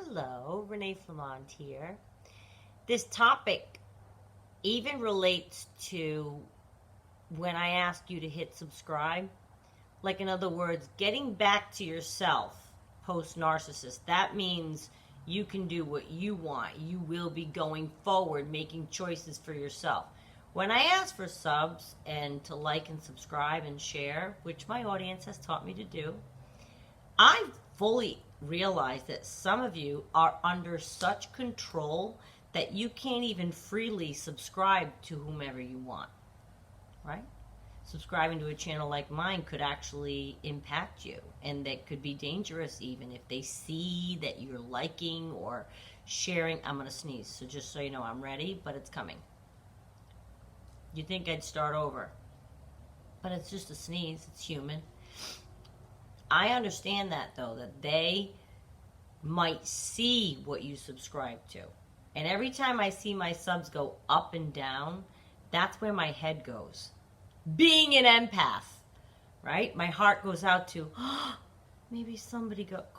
Hello, Renee Flamont here. This topic even relates to when I asked you to hit subscribe. Like, in other words, getting back to yourself post-narcissist. That means you can do what you want. You will be going forward, making choices for yourself. When I ask for subs and to like and subscribe and share, which my audience has taught me to do, I fully realize that some of you are under such control that you can't even freely subscribe to whomever you want, right? Subscribing to a channel like mine could actually impact you, and that could be dangerous even if they see that you're liking or sharing. I'm going to sneeze, so just so you know, I'm ready, but it's coming. You'd think I'd start over, but it's just a sneeze. It's human. I understand that, though, that they might see what you subscribe to. And every time I see my subs go up and down, that's where my head goes. Being an empath, right? My heart goes out to, maybe somebody got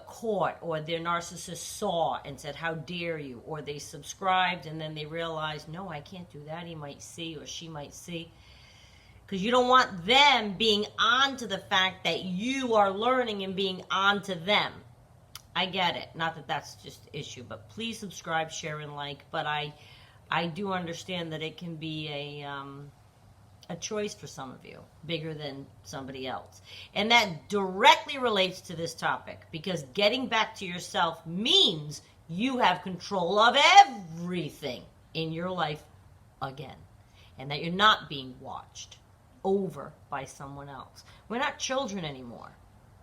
caught, or their narcissist saw and said, how dare you? Or they subscribed and then they realized, no, I can't do that. He might see, or she might see. Because you don't want them being on to the fact that you are learning and being on to them. I get it. Not that that's just the issue, but please subscribe, share, and like. But I do understand that it can be a choice for some of you, bigger than somebody else. And that directly relates to this topic, because getting back to yourself means you have control of everything in your life again, and that you're not being watched over by someone else. We're not children anymore.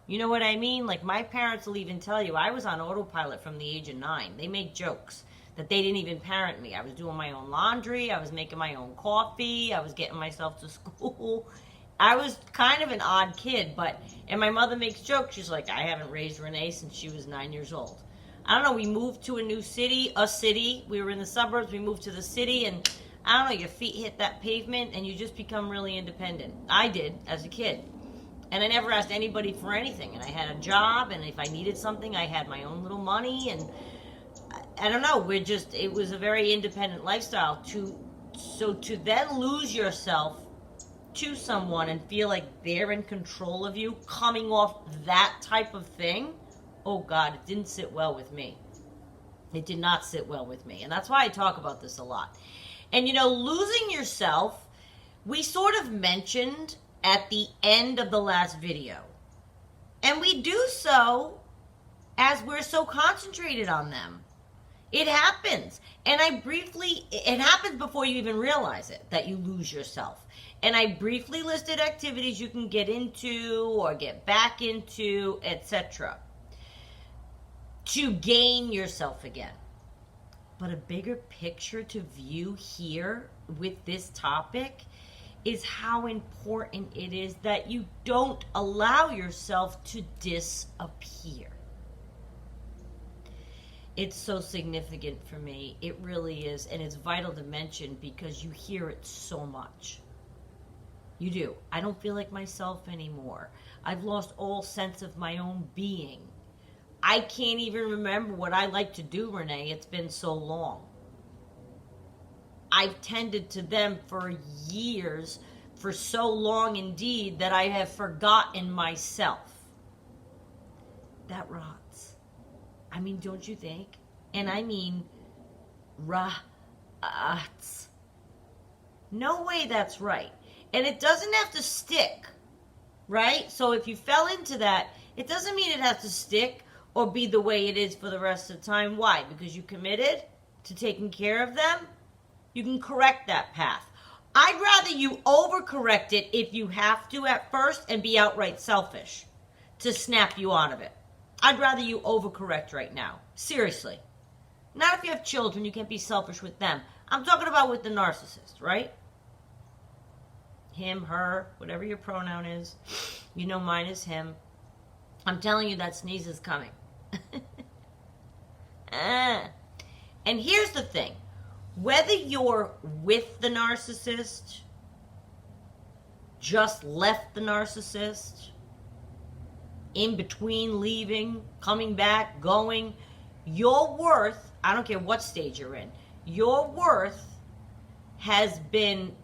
You know what I mean? Like, my parents will even tell you, I was on autopilot from the age of 9. They make jokes that they didn't even parent me. I was doing my own laundry. I was making my own coffee. I was getting myself to school. I was kind of an odd kid, and my mother makes jokes. She's like, I haven't raised Renee since she was 9 years old. I don't know. We moved to a new city, We were in the suburbs. We moved to the city, and I don't know, your feet hit that pavement and you just become really independent. I did as a kid. And I never asked anybody for anything. And I had a job, and if I needed something, I had my own little money. And I don't know, it was a very independent lifestyle. So to then lose yourself to someone and feel like they're in control of you, coming off that type of thing, oh God, it didn't sit well with me. It did not sit well with me. And that's why I talk about this a lot. And, losing yourself, we sort of mentioned at the end of the last video. And we do so as we're so concentrated on them. It happens. And it happens before you even realize it, that you lose yourself. And I briefly listed activities you can get into or get back into, etc., to gain yourself again. But a bigger picture to view here with this topic is how important it is that you don't allow yourself to disappear. It's so significant for me. It really is. And it's vital to mention because you hear it so much. You do. I don't feel like myself anymore. I've lost all sense of my own being. I can't even remember what I like to do, Renee. It's been so long. I've tended to them for years, for so long indeed, that I have forgotten myself. That rots. I mean, don't you think? And I mean, rots. No way that's right. And it doesn't have to stick, right? So if you fell into that, it doesn't mean it has to stick or be the way it is for the rest of the time. Why? Because you committed to taking care of them? You can correct that path. I'd rather you overcorrect it if you have to at first and be outright selfish to snap you out of it. I'd rather you overcorrect right now. Seriously. Not if you have children, you can't be selfish with them. I'm talking about with the narcissist, right? Him, her, whatever your pronoun is. You know mine is him. I'm telling you that sneeze is coming. And here's the thing. Whether you're with the narcissist, just left the narcissist, in between leaving, coming back, going. Your worth, I don't care what stage you're in, your worth has been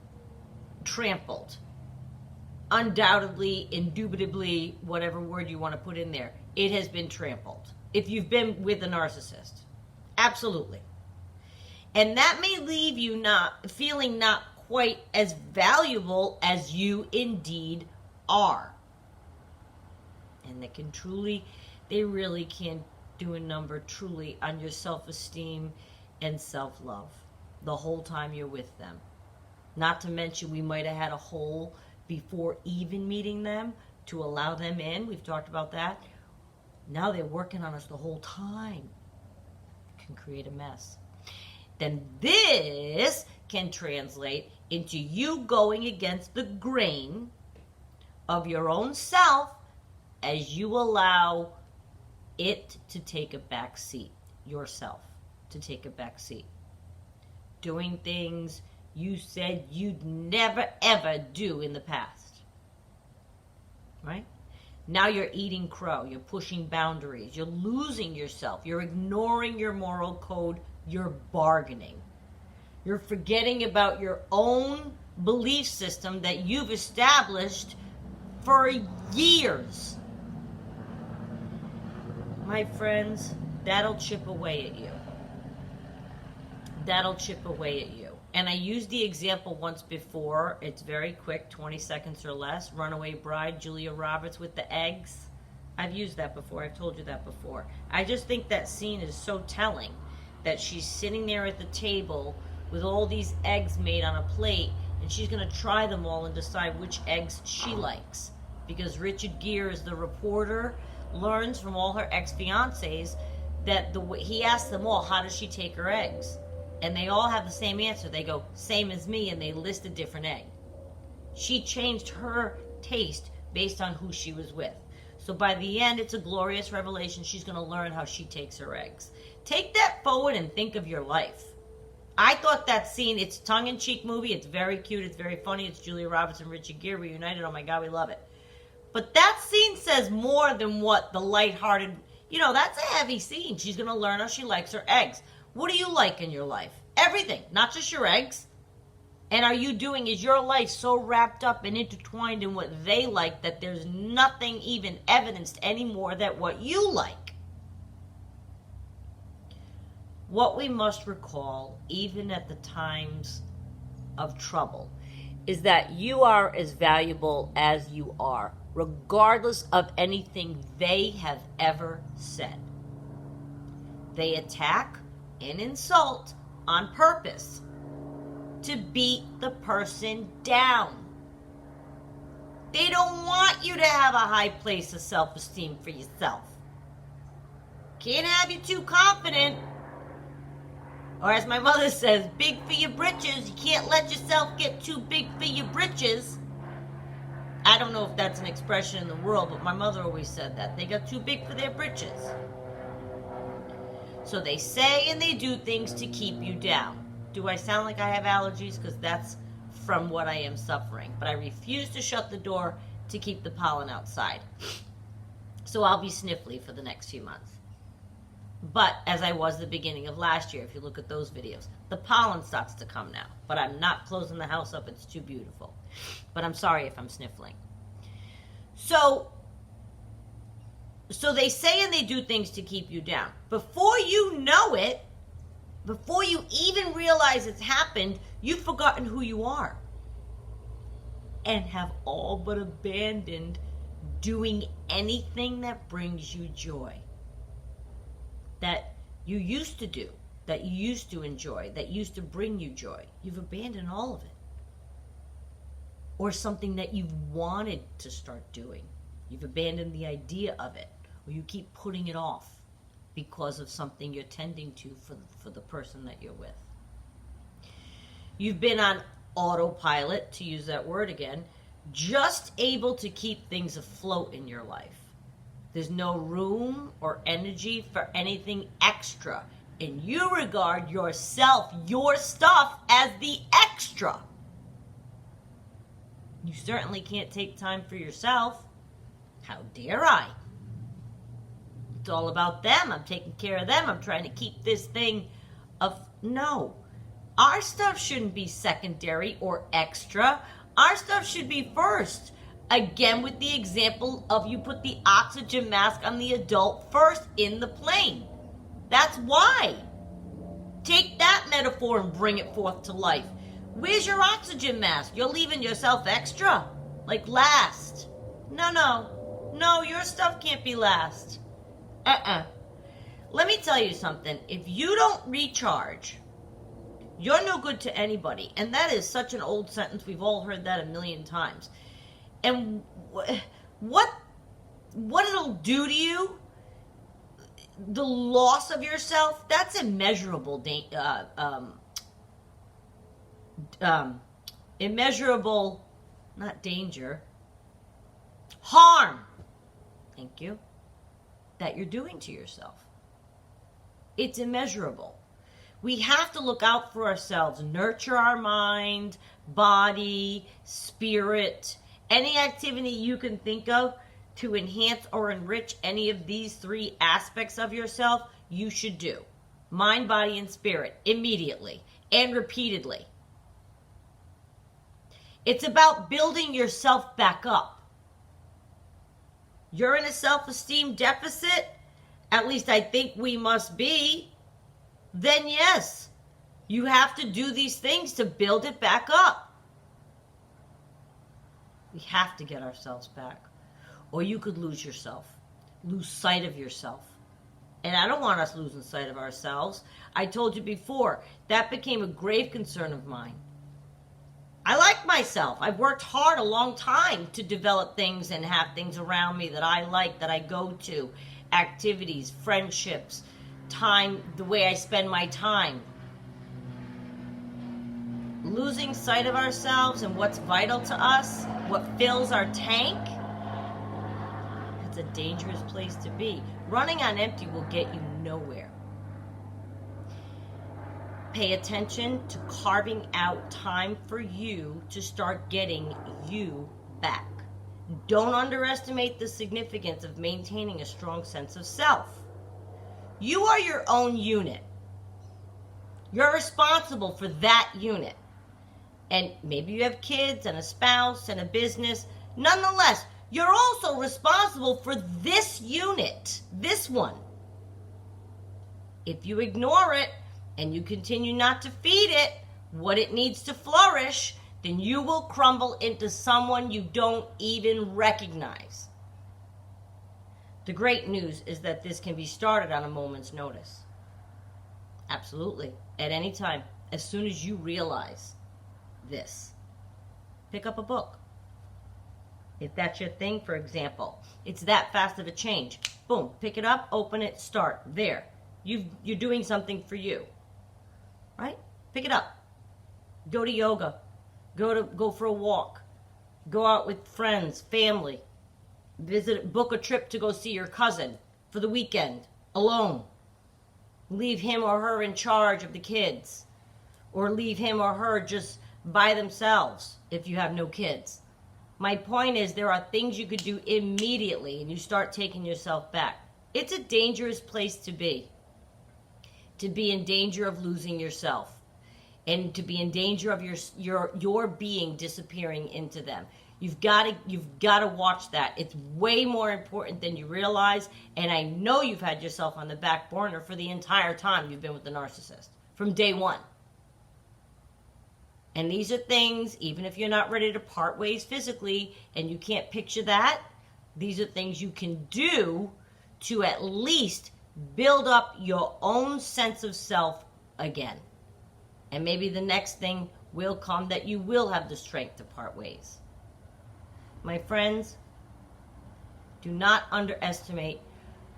trampled. Undoubtedly, indubitably, whatever word you want to put in there, it has been trampled. If you've been with a narcissist. Absolutely. And that may leave you not feeling not quite as valuable as you indeed are. And they really can do a number truly on your self-esteem and self-love the whole time you're with them. Not to mention, we might have had a hole before even meeting them to allow them in. We've talked about that. Now they're working on us the whole time. It can create a mess. Then this can translate into you going against the grain of your own self as you allow it to take a back seat, yourself to take a back seat. Doing things you said you'd never ever do in the past. Right? Now you're eating crow, you're pushing boundaries, you're losing yourself, you're ignoring your moral code, you're bargaining. You're forgetting about your own belief system that you've established for years. My friends, that'll chip away at you. That'll chip away at you. And I used the example once before. It's very quick, 20 seconds or less. Runaway Bride, Julia Roberts with the eggs. I've used that before. I've told you that before. I just think that scene is so telling, that she's sitting there at the table with all these eggs made on a plate, and she's going to try them all and decide which eggs she likes. Because Richard Gere, as the reporter, learns from all her ex-fiancés that he asks them all, how does she take her eggs? And they all have the same answer. They go, same as me, and they list a different egg. She changed her taste based on who she was with. So by the end, it's a glorious revelation. She's going to learn how she takes her eggs. Take that forward and think of your life. I thought that scene, it's a tongue-in-cheek movie. It's very cute. It's very funny. It's Julia Roberts and Richard Gere reunited. Oh my God, we love it. But that scene says more than what the lighthearted, that's a heavy scene. She's going to learn how she likes her eggs. What do you like in your life? Everything, not just your eggs. And is your life so wrapped up and intertwined in what they like that there's nothing even evidenced anymore that what you like? What we must recall, even at the times of trouble, is that you are as valuable as you are, regardless of anything they have ever said. They attack and insult on purpose to beat the person down. They don't want you to have a high place of self-esteem for yourself. Can't have you too confident. Or as my mother says, big for your britches. You can't let yourself get too big for your britches. I don't know if that's an expression in the world, but my mother always said that. They got too big for their britches. So they say and they do things to keep you down. Do I sound like I have allergies? Because that's from what I am suffering. But I refuse to shut the door to keep the pollen outside. So I'll be sniffly for the next few months. But as I was the beginning of last year, if you look at those videos, the pollen starts to come now. But I'm not closing the house up. It's too beautiful. But I'm sorry if I'm sniffling. So they say and they do things to keep you down. Before you know it, before you even realize it's happened, you've forgotten who you are. And have all but abandoned doing anything that brings you joy. That you used to do, that you used to enjoy, that used to bring you joy. You've abandoned all of it. Or something that you've wanted to start doing. You've abandoned the idea of it. Or you keep putting it off because of something you're tending to for the person that you're with. You've been on autopilot, to use that word again, just able to keep things afloat in your life. There's no room or energy for anything extra. And you regard yourself, your stuff, as the extra. You certainly can't take time for yourself. How dare I? It's all about them. I'm taking care of them. I'm trying to keep this thing of... No. Our stuff shouldn't be secondary or extra. Our stuff should be first. Again, with the example of you put the oxygen mask on the adult first in the plane. That's why. Take that metaphor and bring it forth to life. Where's your oxygen mask? You're leaving yourself extra. Like last. No, your stuff can't be last. Let me tell you something. If you don't recharge, you're no good to anybody. And that is such an old sentence. We've all heard that a million times. And what it'll do to you, the loss of yourself, that's immeasurable. Immeasurable, not danger, harm. Thank you. That you're doing to yourself. It's immeasurable. We have to look out for ourselves, nurture our mind, body, spirit, any activity you can think of to enhance or enrich any of these three aspects of yourself, you should do. Mind, body, and spirit, immediately and repeatedly. It's about building yourself back up. You're in a self-esteem deficit, at least I think we must be, then yes, you have to do these things to build it back up. We have to get ourselves back. Or you could lose yourself. Lose sight of yourself. And I don't want us losing sight of ourselves. I told you before, that became a grave concern of mine. I like myself. I've worked hard a long time to develop things and have things around me that I like, that I go to. Activities, friendships, time, the way I spend my time. Losing sight of ourselves and what's vital to us, what fills our tank, it's a dangerous place to be. Running on empty will get you nowhere. Pay attention to carving out time for you to start getting you back. Don't underestimate the significance of maintaining a strong sense of self. You are your own unit. You're responsible for that unit. And maybe you have kids and a spouse and a business. Nonetheless, you're also responsible for this unit, this one. If you ignore it and you continue not to feed it what it needs to flourish, then you will crumble into someone you don't even recognize. The great news is that this can be started on a moment's notice. Absolutely. At any time, as soon as you realize this. Pick up a book. If that's your thing, for example, it's that fast of a change. Boom, pick it up, open it, start. There. You're doing something for you. Right? Pick it up. Go to yoga. Go for a walk. Go out with friends, family. Book a trip to go see your cousin for the weekend, alone. Leave him or her in charge of the kids. Or leave him or her just by themselves if you have no kids. My point is, there are things you could do immediately and you start taking yourself back. It's a dangerous place to be in danger of losing yourself, and to be in danger of your being disappearing into them. You've got to watch that. It's way more important than you realize, and I know you've had yourself on the back burner for the entire time you've been with the narcissist, from day one. And these are things, even if you're not ready to part ways physically and you can't picture that, these are things you can do to at least build up your own sense of self again. And maybe the next thing will come that you will have the strength to part ways. My friends, do not underestimate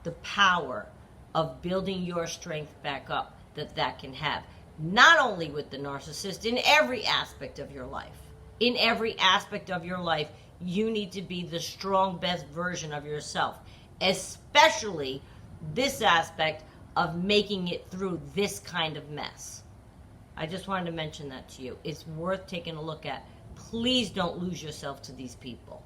the power of building your strength back up that can have. Not only with the narcissist, in every aspect of your life. In every aspect of your life, you need to be the strong, best version of yourself. Especially this aspect of making it through this kind of mess. I just wanted to mention that to you. It's worth taking a look at. Please don't lose yourself to these people.